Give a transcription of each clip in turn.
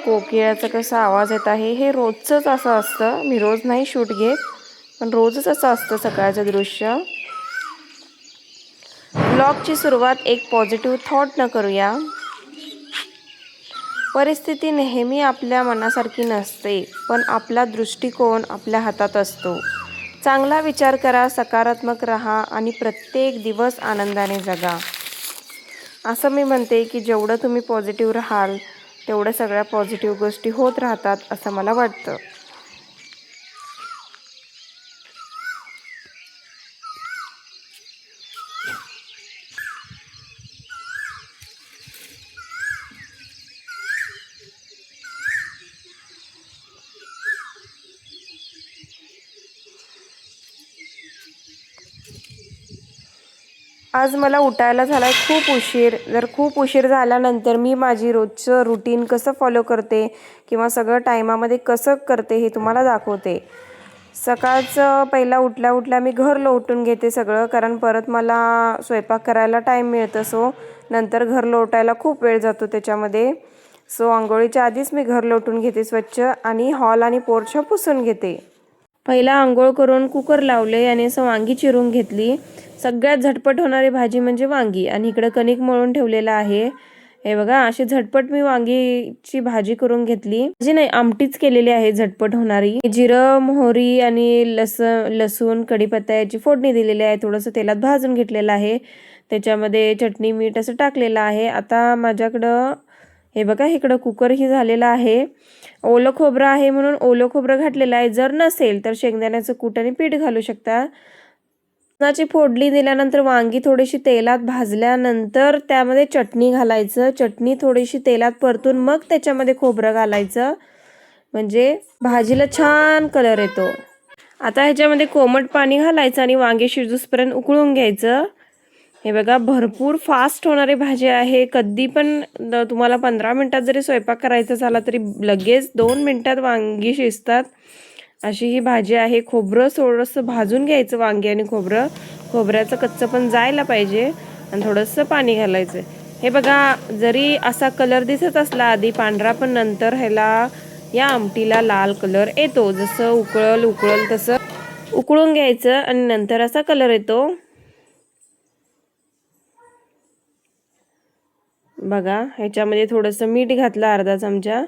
कोकिळाचा कसा आवाज येत आहे हे रोजचंच असं असतं. मी रोज नाही शूट घेत, पण रोजच असं असतं सकाळचं दृश्य. ब्लॉगची सुरुवात एक पॉझिटिव्ह थॉट न करूया. परिस्थिती नेहमी आपल्या मनासारखी नसते, पण आपला दृष्टिकोन आपल्या हातात असतो. चांगला विचार करा, सकारात्मक राहा आणि प्रत्येक दिवस आनंदाने जगा. असं मी म्हणते की जेवढं तुम्ही पॉझिटिव्ह राहाल तेवढ्या सगळ्या पॉझिटिव्ह गोष्टी होत राहतात असं मला वाटतं. आज मला उठायला झाला आहे खूप उशीर. खूप उशीर झाल्यानंतर मी माझी रोजचं रुटीन कसं फॉलो करते किंवा सगळं टायमामध्ये कसं करते हे तुम्हाला दाखवते. सकाळचं पहिला उठल्या उठल्या मी घर लोटून घेते सगळं, कारण परत मला स्वयंपाक करायला टाईम मिळतं. सो नंतर घर लोटायला खूप वेळ जातो त्याच्यामध्ये. सो आंघोळीच्या आधीच मी घर लोटून घेते स्वच्छ आणि हॉल आणि पोर्च पुसून घेते. पहिला आंघोळ करून कुकर लावले आणि असं वांगी चिरून घेतली. सगळ्यात झटपट होणारी भाजी म्हणजे वांगी. आणि इकडं कणिक मळून ठेवलेलं आहे. हे बघा, अशी झटपट मी वांगीची भाजी करून घेतली. भाजी नाही, आमटीच केलेली आहे झटपट होणारी. जिरं, मोहरी आणि लसूण कढीपत्ता याची फोडणी दिलेली आहे. थोडंसं तेलात भाजून घेतलेलं आहे. त्याच्यामध्ये चटणी मीठ असं टाकलेलं आहे. आता माझ्याकडं हे बघा, इकडं कुकरही झालेला आहे. ओलं खोबरं आहे म्हणून ओलं खोबरं घातलेलं आहे. जर नसेल तर शेंगदाण्याचं कूट आणि पीठ घालू शकता. लसणाची फोडणी दिल्यानंतर वांगी थोडीशी तेलात भाजल्यानंतर त्यामध्ये चटणी घालायचं. चटणी थोडीशी तेलात परतून मग त्याच्यामध्ये खोबरं घालायचं, म्हणजे भाजीला छान कलर येतो. आता ह्याच्यामध्ये कोमट पाणी घालायचं आणि वांगी शिजूसपर्यंत उकळून घ्यायचं. हे बघा, भरपूर फास्ट होणारी भाजी आहे. कधी पण तुम्हाला 15 मिनिटात जरी स्वयंपाक करायचा झाला तरी लगेच 2 मिनिटात वांगी शिजतात अशी ही भाजी आहे. खोबरं थोडंसं भाजून घ्यायचं, वांगी आणि खोबऱ्याचं कच्चं पण जायला पाहिजे आणि थोडंसं पाणी घालायचं. हे बघा, जरी असा कलर दिसत असला आधी पांढरा, पण नंतर ह्याला या आमटीला लाल कलर येतो. जसं उकळल तसं उकळून घ्यायचं आणि नंतर असा कलर येतो. बघा, ह्याच्यामध्ये थोडंसं मीठ घातलं, अर्धा चमचा.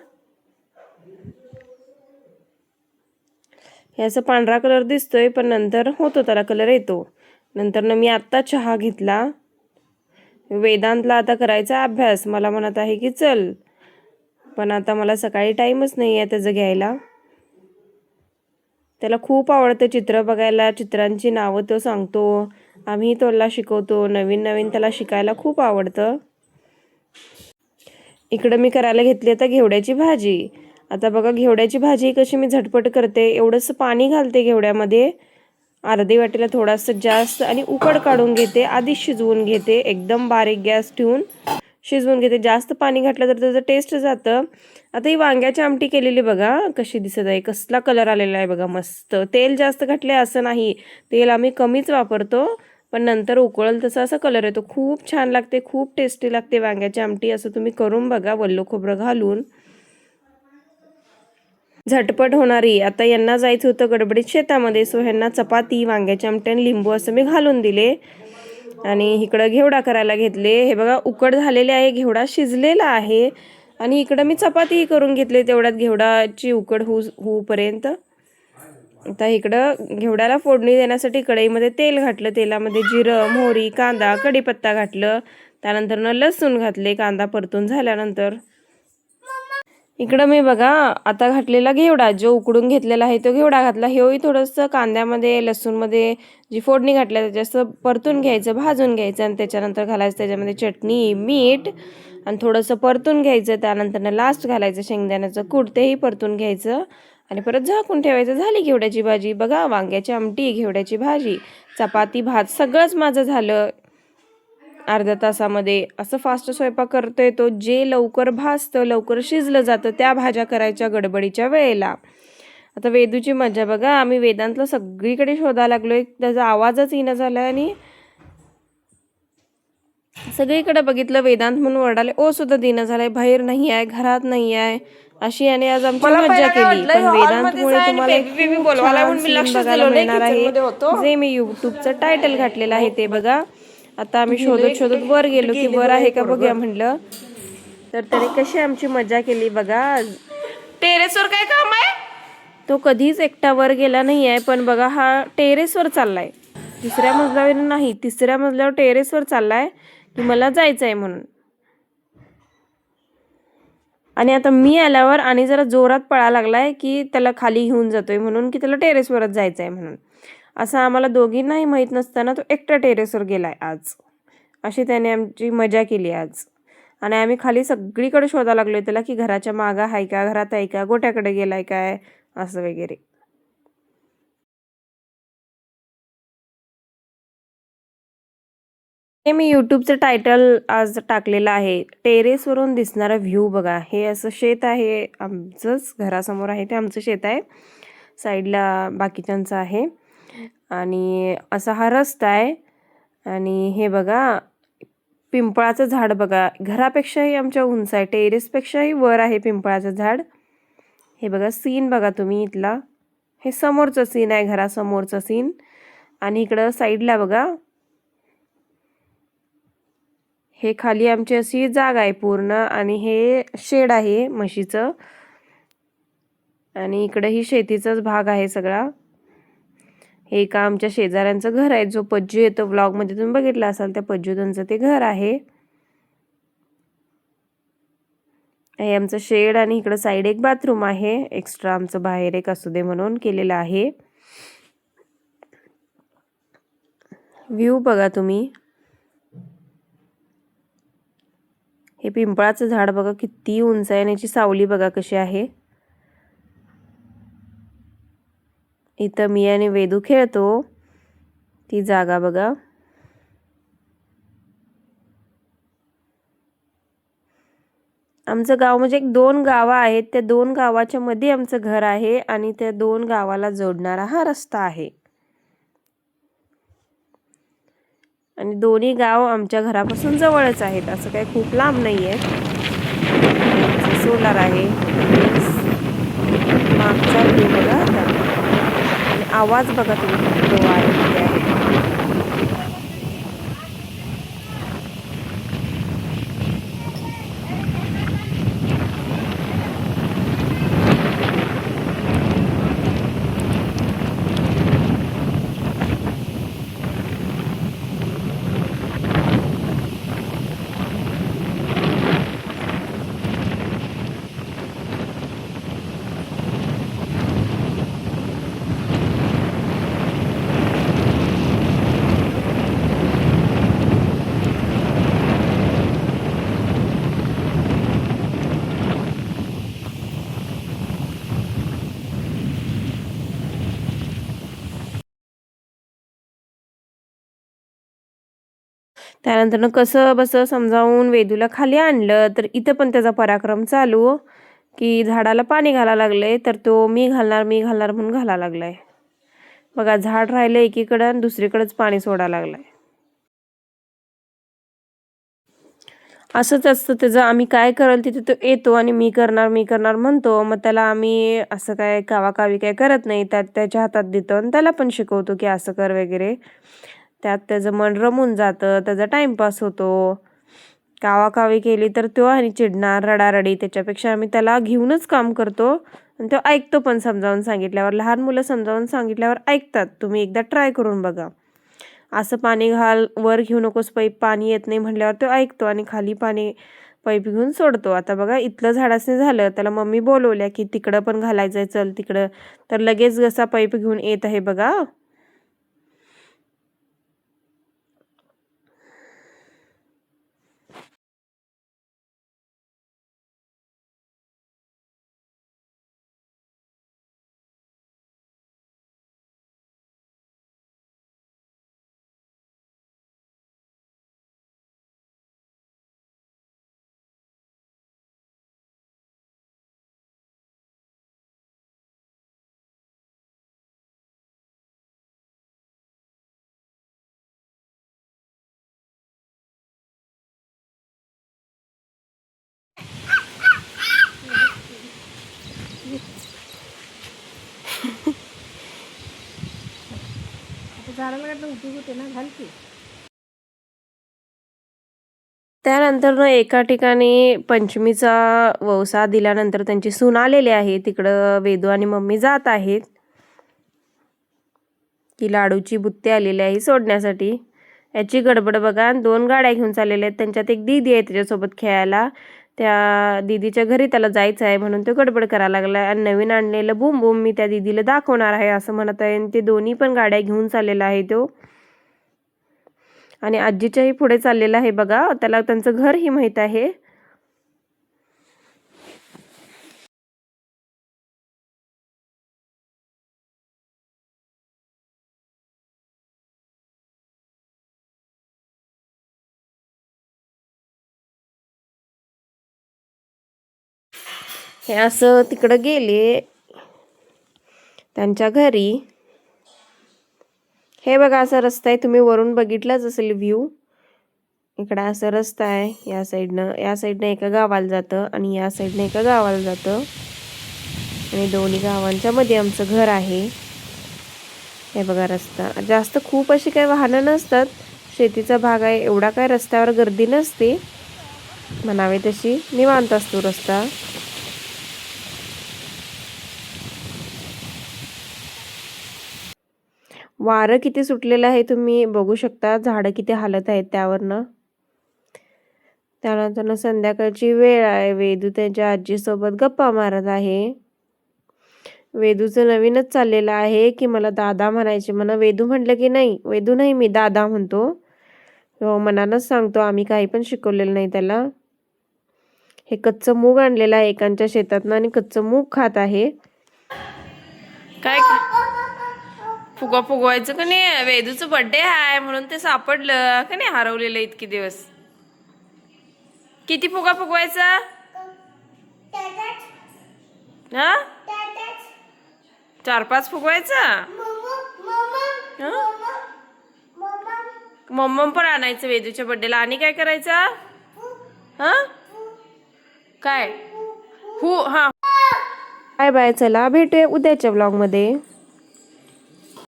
हे असं पांढरा कलर दिसतोय, पण नंतर होतो त्याला कलर येतो. नंतर मी आत्ता चहा घेतला. वेदांतला आता करायचा अभ्यास. मला म्हणत आहे की चल, पण आता मला सकाळी टाईमच नाही आहे त्याचं घ्यायला. त्याला खूप आवडतं चित्र बघायला. चित्रांची नावं तो सांगतो, आम्ही त्याला शिकवतो. नवीन नवीन त्याला शिकायला खूप आवडतं. इकडं मी करायला घेतली आता घेवड्याची भाजी. आता बघा, घेवड्याची भाजी कशी मी झटपट करते. एवढंसं पाणी घालते घेवड्यामध्ये, अर्धी वाटीला थोडंसं जास्त, आणि उकड काढून घेते. आधी शिजवून घेते, एकदम बारीक गॅस ठेवून शिजवून घेते. जास्त पाणी घातलं तर त्याचं टेस्ट जातं. आता ही वांग्याची आमटी केलेली बघा कशी दिसत आहे, कसला कलर आलेला आहे बघा, मस्त. तेल जास्त घातले असं नाही, तेल आम्ही कमीच वापरतो, पण नंतर उकळल तसा असा कलर येतो. खूप छान लागते, खूप टेस्टी लागते वांग्याची आमटी. असं तुम्ही करून बघा वल्ल खोबरं घालून. झटपट होणारी. आता यांना जायचं होतं गडबडीत शेतामध्ये, सो ह्यांना चपाती, वांग्याची आमटी आणि लिंबू असं मी घालून दिले. आणि इकडं घेवडा करायला घेतले. हे बघा, उकड झालेले आहे, घेवडा शिजलेला आहे. आणि इकडं मी चपातीही करून घेतले तेवढ्यात घेवडाची उकड होऊपर्यंत. आता इकडं घेवड्याला फोडणी देण्यासाठी कढईमध्ये तेल घातलं. तेलामध्ये जिरं, मोहरी, कांदा, कढीपत्ता घातलं. त्यानंतर लसूण घातले. कांदा परतून झाल्यानंतर इकडं मी बघा आता घातलेला घेवडा, जो उकडून घेतलेला आहे तो घेवडा घातला. हेही थोडंसं कांद्यामध्ये, लसूणमध्ये जी फोडणी घातल्या जास्त परतून घ्यायचं, भाजून घ्यायचं आणि त्याच्यानंतर घालायचं त्याच्यामध्ये चटणी, मीठ आणि थोडंसं परतून घ्यायचं. त्यानंतर लास्ट घालायचं शेंगदाण्याचं कूट, तेही परतून घ्यायचं आणि परत झाकून ठेवायचं. झाली घेवड्याची भाजी. बघा, वांग्याची आमटी, घेवड्याची भाजी, चपाती, भात सगळंच माझं झालं अर्ध्या तासामध्ये. असं फास्ट स्वयंपाक करतोय तो, जे लवकर भाजतं, लवकर शिजलं जातं त्या भाज्या करायच्या गडबडीच्या वेळेला. आता वेदूची मजा बघा, आम्ही वेदांतला सगळीकडे शोधायला लागलोय, त्याचा आवाजच येणं झालाय आणि सगळीकडे बघितलं वेदांत म्हणून ओरडाले, ओ सुद्धा देणं झालंय. बाहेर नाही आहे, घरात नाही आहे. अशी याने आज आमची मज्जा केली. पण वेदांतमुळे तुम्हाला खूप छान सीन बघायला मिळणार आहे, जे मी युट्यूबचं टायटल घातलेलं आहे ते बघा. आता आम्ही शोधत शोधत वर गेलो की वर आहे का बघूया म्हणलं, तर त्याने कशी आमची मजा केली बघा आज. टेरेसवर काय काम आहे? तो कधीच एकटा वर गेला नाही आहे, पण बघा हा टेरेसवर चाललाय. दुसऱ्या मजल्यावर नाही, तिसऱ्या मजल्यावर टेरेसवर चाललाय की मला जायचं आहे म्हणून. आणि आता मी आल्यावर आणि जरा जोरात पळायला लागलाय की त्याला खाली घेऊन जातोय म्हणून, की त्याला टेरेसवरच जायचं आहे म्हणून. असं आम्हाला दोघींनाही माहीत नसताना तो एकटा टेरेसवर गेलाय आज. अशी त्याने आमची मजा केली आज. आणि आम्ही खाली सगळीकडे शोधायला लागलोय त्याला की घराच्या मागं आहे का, घरात आहे का, गोट्याकडे गेलाय काय, असं वगैरे. हे मी यूट्यूबचं टायटल आज टाकलेलं आहे, टेरेसवरून दिसणारा व्ह्यू बघा. हे असं शेत आहे आमचंच, घरासमोर आहे ते आमचं शेत आहे, साईडला बाकीच्यांचं आहे. आणि असा हा रस्ता आहे. आणि हे बघा पिंपळाचं झाड बघा, घरापेक्षाही आमच्या उंच आहे, टेरेसपेक्षाही वर आहे पिंपळाचं झाड. हे बघा सीन बघा तुम्ही इथला, हे समोरचं सीन आहे, घरासमोरचं सीन. आणि इकडं साईडला बघा, हे खाली आमची अशी जागा आहे पूर्ण, आणि हे शेड आहे म्हशीचं. आणि इकडे ही शेतीचाच भाग आहे सगळा. हे एका आमच्या शेजाऱ्यांचं घर आहे, जो पज्जू येतो व्लॉगमध्ये तुम्ही बघितला असाल, त्या पज्जू त्यांचं ते घर आहे. हे आमचं शेड, आणि इकडं साईड एक बाथरूम आहे एक्स्ट्रा, आमचं बाहेर एक असू दे म्हणून केलेलं आहे. व्ह्यू बघा तुम्ही, हे पिंपळाचं झाड बघा किती उंच आहे, आणि याची सावली बघा कशी आहे. इथं मी आणि वेदू खेळतो, ती जागा बघा. आमचं गाव म्हणजे एक 2 गावं आहेत, त्या 2 गावाच्या मध्ये आमचं घर आहे, आणि त्या 2 गावाला जोडणारा हा रस्ता आहे. आणि दोन्ही गाव आमच्या घरापासून जवळच आहेत, असं काही खूप लांब नाही आहे. सोलार आहे, मागचा व्ह्यू बघा आता. आणि आवाज बघा तुम्ही तो आहे. त्यानंतर कसं बसं समजावून वेदूला खाली आणलं, तर इथं पण त्याचा पराक्रम चालू की झाडाला पाणी घालायला लागले, तर तो मी घालणार म्हणून घालायला लागलाय बघा. झाड राहिलं एकीकडं आणि दुसरीकडेच पाणी सोडायला लागलाय. असंच असतं त्याचं, आम्ही काय करल तिथे तो येतो आणि मी करणार म्हणतो. मग त्याला आम्ही असं काय कावाकावी काय करत नाही, त्यात त्याच्या हातात देतो आणि त्याला पण शिकवतो की असं कर वगैरे. त्यात त्याचं मन रमून जातं, त्याचा टाइमपास होतो. कावाकावी केली तर तो आणि चिडणार, रडारडी. त्याच्यापेक्षा आम्ही त्याला घेऊनच काम करतो, आणि तो ऐकतो पण समजावून सांगितल्यावर. लहान मुलं समजावून सांगितल्यावर ऐकतात, तुम्ही एकदा ट्राय करून बघा. असं पाणी घाल, वर घेऊ नकोस पाईप, पाणी येत नाही म्हटल्यावर तो ऐकतो आणि खाली पाणी पाईप घेऊन सोडतो. आता बघा इथलं झाडाचं झालं, त्याला मम्मी बोलवल्या की तिकडं पण घालायचंय, चल तिकडं. तर लगेच कसा पाईप घेऊन येत आहे बघा. त्यानंतर ना एका ठिकाणी पंचमीचा वौसा दिल्यानंतर त्यांची सून आलेली आहे. तिकडं वेदू आणि मम्मी जात आहेत. की लाडूची बुत्ती आलेली आहे सोडण्यासाठी. याची गडबड बघा. 2 गाड्या घेऊन चाललेल्या आहेत. त्यांच्यात एक दीदी आहे त्याच्यासोबत खेळायला. त्या दीदीच्या घरी त्याला जायचं आहे म्हणून तो गडबड करायला लागला. आणि नवीन आणलेलं बूम बूम मी त्या दीदीला दाखवणार आहे असं म्हणत आहे. आणि ते दोन्ही पण गाड्या घेऊन चाललेला आहे तो. आणि आजीच्याही पुढे चाललेला आहे बघा. त्याला त्यांचं घरही माहीत आहे. हे असं तिकडं गेले त्यांच्या घरी. हे बघा असा रस्ता आहे. तुम्ही वरून बघितलाच असेल व्ह्यू. इकडं असं रस्ता आहे. या साईडनं एका गावाला जातं आणि या साईडनं एका गावाला जातं. आणि दोन्ही गावांच्या मध्ये आमचं घर आहे. हे बघा रस्ता. जास्त खूप अशी काही वाहनं नसतात. शेतीचा भाग आहे. एवढा काय रस्त्यावर गर्दी नसते. म्हणावे तशी निवांत असतो रस्ता. वारं किती सुटलेलं आहे तुम्ही बघू शकता. झाडं किती हालत आहेत त्यावरनं. त्यानंतर संध्याकाळची वेळ आहे. वेदू त्यांच्या आजीसोबत गप्पा मारत आहे. वेदूचं नवीनच चाललेलं आहे की मला दादा म्हणायचे. म्हणा वेदू म्हटलं की नाही, वेदू नाही मी दादा म्हणतो. हो मनानच सांगतो. आम्ही काही पण शिकवलेलं नाही त्याला. हे कच्चं मूग आणलेलं आहे एकांच्या शेतातनं आणि कच्चं मूग खात आहे. काय फुगा फुगवायचं का नाही? वेदूचं बर्थडे आहे म्हणून ते सापडलं का नाही, हरवलेलं इतके दिवस. किती फुगा फुगवायचा? हा 4-5 फुगवायचा. मम्मम पण आणायचं वेदूच्या बर्थडेला. आणि काय करायचं? हा काय? हा बाय बाय. चला भेटूया उद्याच्या व्लॉगमध्ये.